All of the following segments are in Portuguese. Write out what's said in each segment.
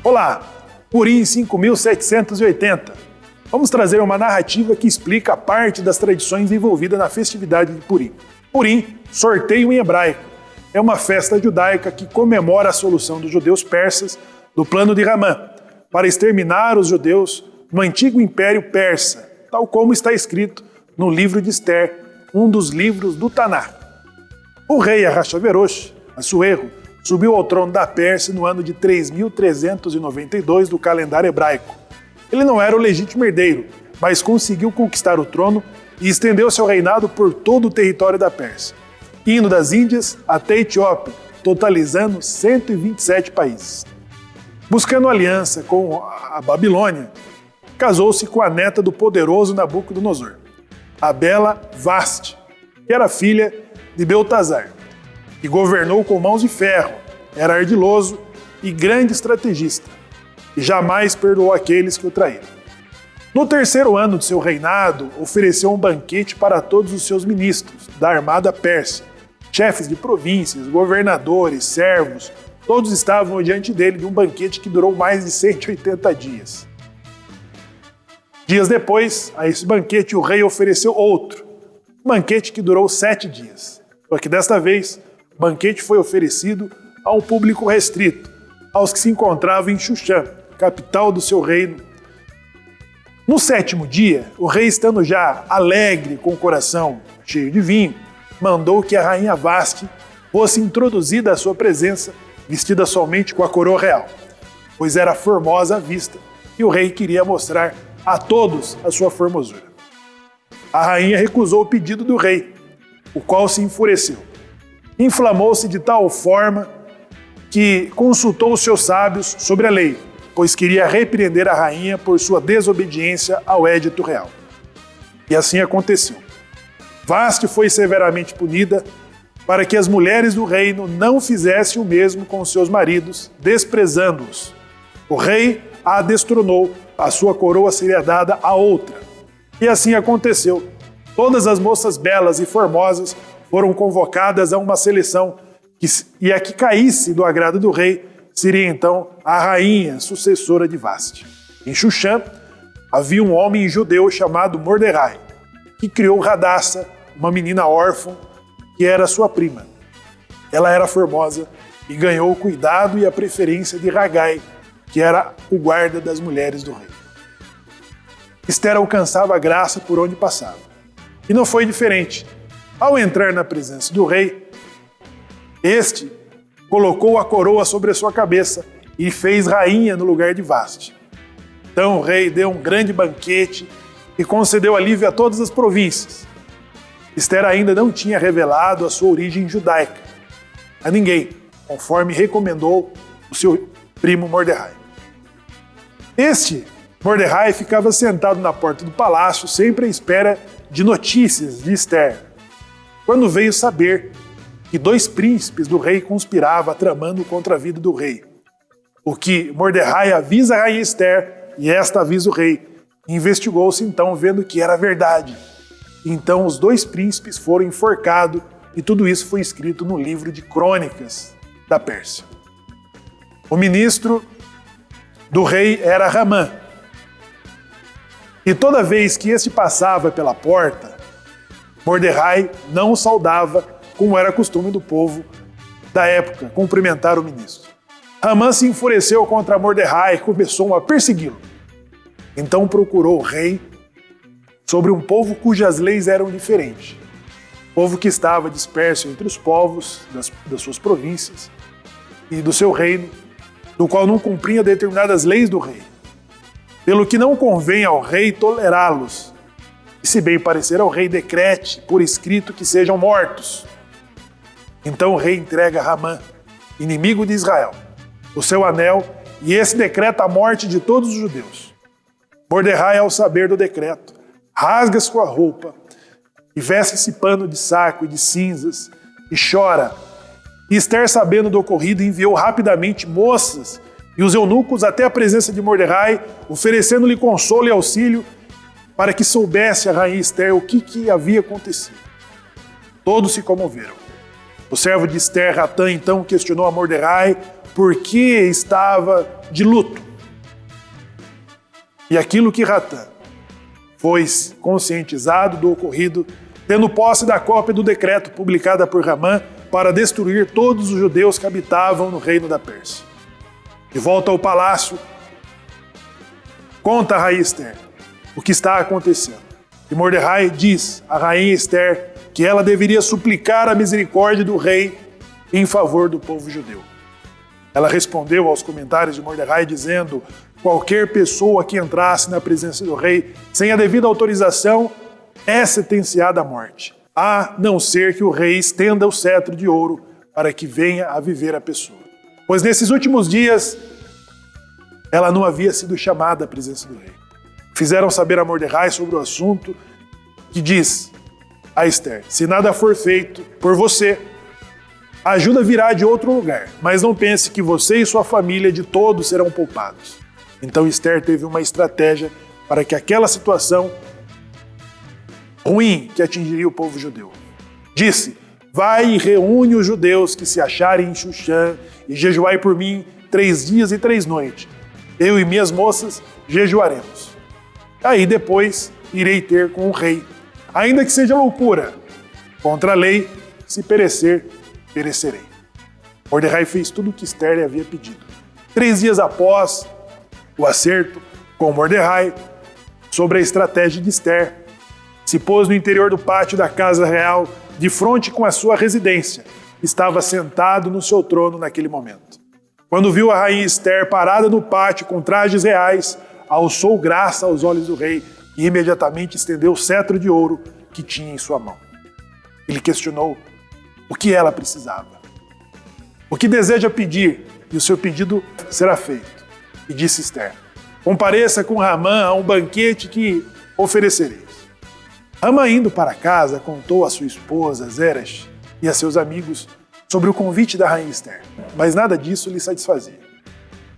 Olá, Purim 5780. Vamos trazer uma narrativa que explica parte das tradições envolvidas na festividade de Purim. Purim, sorteio em hebraico, é uma festa judaica que comemora a solução dos judeus persas do plano de Ramã para exterminar os judeus no antigo Império Persa, tal como está escrito no livro de Ester, um dos livros do Taná. O rei Ahasverosh, Assuero, subiu ao trono da Pérsia no ano de 3392 do calendário hebraico. Ele não era o legítimo herdeiro, mas conseguiu conquistar o trono e estendeu seu reinado por todo o território da Pérsia, indo das Índias até a Etiópia, totalizando 127 países. Buscando aliança com a Babilônia, casou-se com a neta do poderoso Nabucodonosor, a bela Vasti, que era filha de Beltazar, que governou com mãos de ferro, era ardiloso e grande estrategista, e jamais perdoou aqueles que o traíram. No terceiro ano de seu reinado, ofereceu um banquete para todos os seus ministros da armada persa, chefes de províncias, governadores, servos, todos estavam diante dele de um banquete que durou mais de 180 dias. Dias depois, a esse banquete, o rei ofereceu outro, um banquete que durou 7 dias. Só que desta vez, o banquete foi oferecido a um público restrito, aos que se encontravam em Xuxã, capital do seu reino. No 7º dia, o rei, estando já alegre, com o coração cheio de vinho, mandou que a rainha Vasti fosse introduzida à sua presença, vestida somente com a coroa real, pois era formosa à vista e o rei queria mostrar a todos a sua formosura. A rainha recusou o pedido do rei, o qual se enfureceu. Inflamou-se de tal forma que consultou os seus sábios sobre a lei, pois queria repreender a rainha por sua desobediência ao édito real. E assim aconteceu. Vasti foi severamente punida para que as mulheres do reino não fizessem o mesmo com seus maridos, desprezando-os. O rei a destronou, a sua coroa seria dada a outra. E assim aconteceu. Todas as moças belas e formosas foram convocadas a uma seleção e a que caísse do agrado do rei seria então a rainha sucessora de Vasti. Em Xuxã havia um homem judeu chamado Mordecai, que criou Radassa, uma menina órfã, que era sua prima. Ela era formosa e ganhou o cuidado e a preferência de Ragai, que era o guarda das mulheres do rei. Ester alcançava a graça por onde passava. E não foi diferente. Ao entrar na presença do rei, este colocou a coroa sobre a sua cabeça e fez rainha no lugar de Vasti. Então o rei deu um grande banquete e concedeu alívio a todas as províncias. Ester ainda não tinha revelado a sua origem judaica a ninguém, conforme recomendou o seu primo Mordecai. Este Mordecai ficava sentado na porta do palácio, sempre à espera de notícias de Ester, quando veio saber que 2 príncipes do rei conspiravam tramando contra a vida do rei. O que Mordecai avisa a rainha Ester e esta avisa o rei. Investigou-se então, vendo que era verdade. Então os 2 príncipes foram enforcados e tudo isso foi escrito no livro de Crônicas da Pérsia. O ministro do rei era Ramã. E toda vez que este passava pela porta, Mordecai não o saudava, como era costume do povo da época, cumprimentar o ministro. Ramã se enfureceu contra Mordecai e começou a persegui-lo. Então procurou o rei sobre um povo cujas leis eram diferentes. Povo que estava disperso entre os povos das suas províncias e do seu reino, do qual não cumpria determinadas leis do rei. Pelo que não convém ao rei tolerá-los. E se bem parecer ao rei, decrete por escrito que sejam mortos. Então o rei entrega a Ramã, inimigo de Israel, o seu anel, e esse decreta a morte de todos os judeus. Mordecai, ao saber do decreto, rasga sua roupa e veste-se pano de saco e de cinzas e chora. E Ester, sabendo do ocorrido, enviou rapidamente moças e os eunucos até a presença de Mordecai, oferecendo-lhe consolo e auxílio para que soubesse a rainha Ester o que havia acontecido. Todos se comoveram. O servo de Ester, Ratã, então questionou a Mordecai porque estava de luto. E aquilo que Ratã foi conscientizado do ocorrido, tendo posse da cópia do decreto publicada por Ramã para destruir todos os judeus que habitavam no reino da Pérsia. De volta ao palácio, conta a rainha Ester o que está acontecendo. E Mordecai diz à rainha Ester que ela deveria suplicar a misericórdia do rei em favor do povo judeu. Ela respondeu aos comentários de Mordecai dizendo: qualquer pessoa que entrasse na presença do rei sem a devida autorização é sentenciada à morte, a não ser que o rei estenda o cetro de ouro para que venha a viver a pessoa. Pois nesses últimos dias ela não havia sido chamada à presença do rei. Fizeram saber a Mordecai sobre o assunto, que diz a Ester: se nada for feito por você, a ajuda virá de outro lugar, mas não pense que você e sua família de todos serão poupados. Então Ester teve uma estratégia para que aquela situação ruim que atingiria o povo judeu. Disse: vai e reúne os judeus que se acharem em Xuxã e jejuai por mim 3 dias e 3 noites. Eu e minhas moças jejuaremos. Aí depois irei ter com o rei, ainda que seja loucura. Contra a lei, se perecer, perecerei. Mordecai fez tudo o que Ester lhe havia pedido. 3 dias após o acerto com Mordecai sobre a estratégia de Ester, se pôs no interior do pátio da casa real, de frente com a sua residência. Estava sentado no seu trono naquele momento. Quando viu a rainha Ester parada no pátio com trajes reais, alçou graça aos olhos do rei e imediatamente estendeu o cetro de ouro que tinha em sua mão. Ele questionou o que ela precisava. O que deseja pedir, e o seu pedido será feito. E disse Ester: compareça com Ramã a um banquete que oferecereis. Ramã, indo para casa, contou a sua esposa Zeresh e a seus amigos sobre o convite da rainha Ester, mas nada disso lhe satisfazia.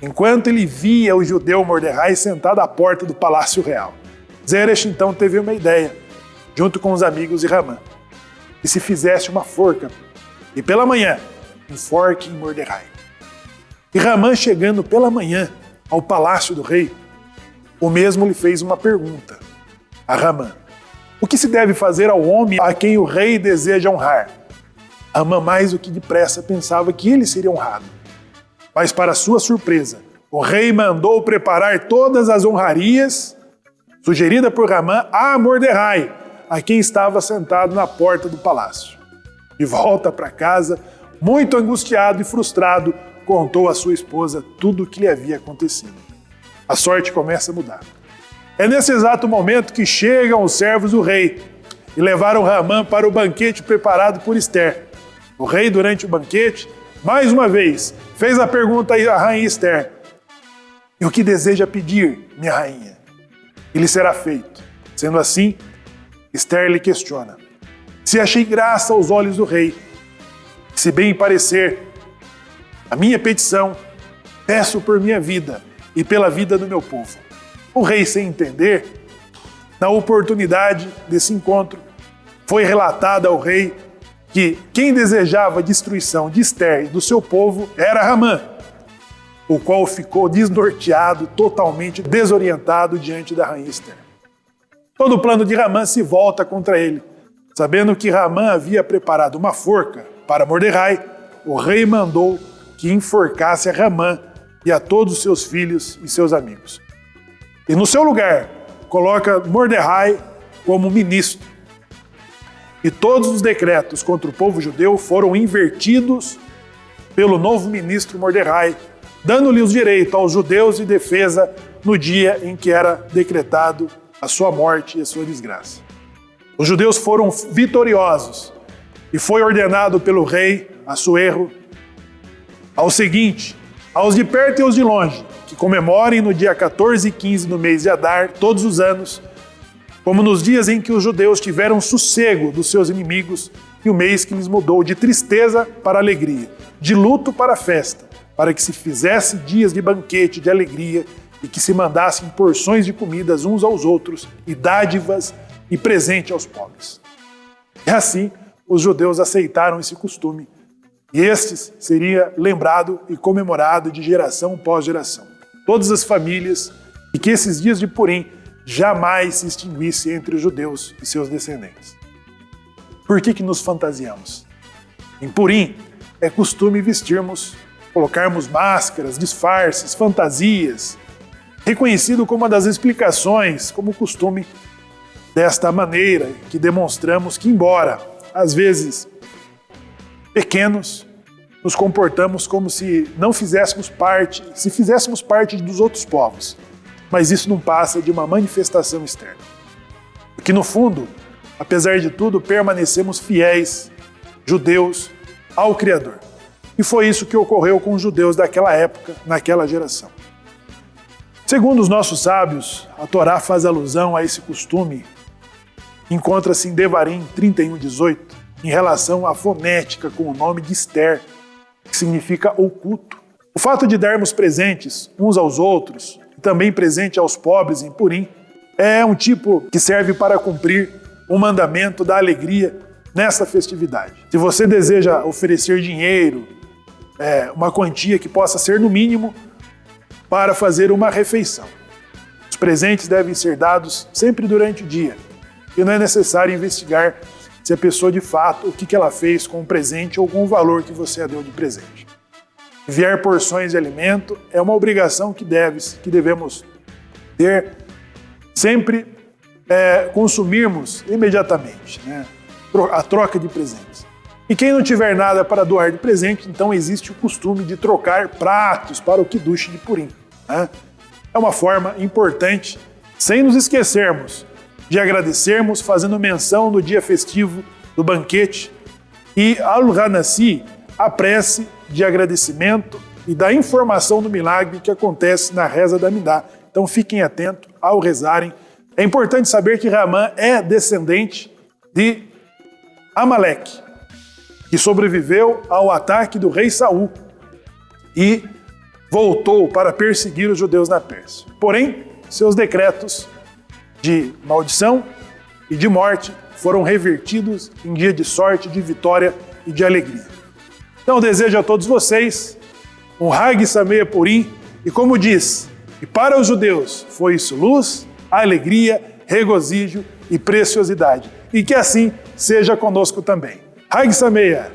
Enquanto ele via o judeu Mordecai sentado à porta do palácio real, Zeresh então teve uma ideia, junto com os amigos de Ramã, que se fizesse uma forca, e pela manhã enforque em Mordecai. E Ramã, chegando pela manhã ao palácio do rei, o mesmo lhe fez uma pergunta a Ramã: o que se deve fazer ao homem a quem o rei deseja honrar? Ramã, mais do que depressa, pensava que ele seria honrado. Mas, para sua surpresa, o rei mandou preparar todas as honrarias sugeridas por Ramã a Mordecai, a quem estava sentado na porta do palácio. De volta para casa, muito angustiado e frustrado, contou à sua esposa tudo o que lhe havia acontecido. A sorte começa a mudar. É nesse exato momento que chegam os servos do rei e levaram Ramã para o banquete preparado por Ester. O rei, durante o banquete, mais uma vez, fez a pergunta à rainha Ester: e o que deseja pedir, minha rainha? E lhe será feito. Sendo assim, Ester lhe questiona: se achei graça aos olhos do rei, se bem parecer a minha petição, peço por minha vida e pela vida do meu povo. O rei, sem entender, na oportunidade desse encontro, foi relatado ao rei que quem desejava a destruição de Ester e do seu povo era Ramã, o qual ficou desnorteado, totalmente desorientado diante da rainha Ester. Todo o plano de Ramã se volta contra ele. Sabendo que Ramã havia preparado uma forca para Mordecai, o rei mandou que enforcasse a Ramã e a todos os seus filhos e seus amigos. E no seu lugar, coloca Mordecai como ministro. E todos os decretos contra o povo judeu foram invertidos pelo novo ministro Mordecai, dando-lhe os direitos aos judeus de defesa no dia em que era decretado a sua morte e a sua desgraça. Os judeus foram vitoriosos e foi ordenado pelo rei Assuero ao seguinte: aos de perto e aos de longe, que comemorem no dia 14 e 15 do mês de Adar, todos os anos, como nos dias em que os judeus tiveram sossego dos seus inimigos, e o mês que lhes mudou de tristeza para alegria, de luto para festa, para que se fizesse dias de banquete, de alegria, e que se mandassem porções de comidas uns aos outros, e dádivas e presente aos pobres. E assim, os judeus aceitaram esse costume, E estes seria lembrado e comemorado de geração após geração. Todas as famílias, e que esses dias de Purim jamais se extinguissem entre os judeus e seus descendentes. Por que nos fantasiamos? Em Purim é costume vestirmos, colocarmos máscaras, disfarces, fantasias, reconhecido como uma das explicações, como costume desta maneira que demonstramos que, embora às vezes pequenos, nos comportamos como se não fizéssemos parte, se fizéssemos parte dos outros povos. Mas isso não passa de uma manifestação externa. Porque no fundo, apesar de tudo, permanecemos fiéis, judeus, ao Criador. E foi isso que ocorreu com os judeus daquela época, naquela geração. Segundo os nossos sábios, a Torá faz alusão a esse costume. Encontra-se em Devarim 31:18, em relação à fonética com o nome de Esther, que significa oculto. O fato de darmos presentes uns aos outros, e também presente aos pobres em Purim, é um tipo que serve para cumprir o mandamento da alegria nessa festividade. Se você deseja oferecer dinheiro, uma quantia que possa ser no mínimo para fazer uma refeição. Os presentes devem ser dados sempre durante o dia, e não é necessário investigar se a pessoa de fato, o que ela fez com o presente ou com o valor que você a deu de presente. Enviar porções de alimento é uma obrigação que devemos ter, sempre consumirmos imediatamente, né? A troca de presentes. E quem não tiver nada para doar de presente, então existe o costume de trocar pratos para o Kiddush de Purim, né? É uma forma importante, sem nos esquecermos de agradecermos, fazendo menção no dia festivo do banquete e Al-Hanassi, a prece de agradecimento e da informação do milagre que acontece na reza da Midá. Então fiquem atentos ao rezarem. É importante saber que Ramã é descendente de Amaleque, que sobreviveu ao ataque do rei Saul e voltou para perseguir os judeus na Pérsia. Porém, seus decretos de maldição e de morte foram revertidos em dia de sorte, de vitória e de alegria. Então, desejo a todos vocês um Hag Sameach Purim, e como diz, e para os judeus foi isso luz, alegria, regozijo e preciosidade. E que assim seja conosco também. Hag Sameach!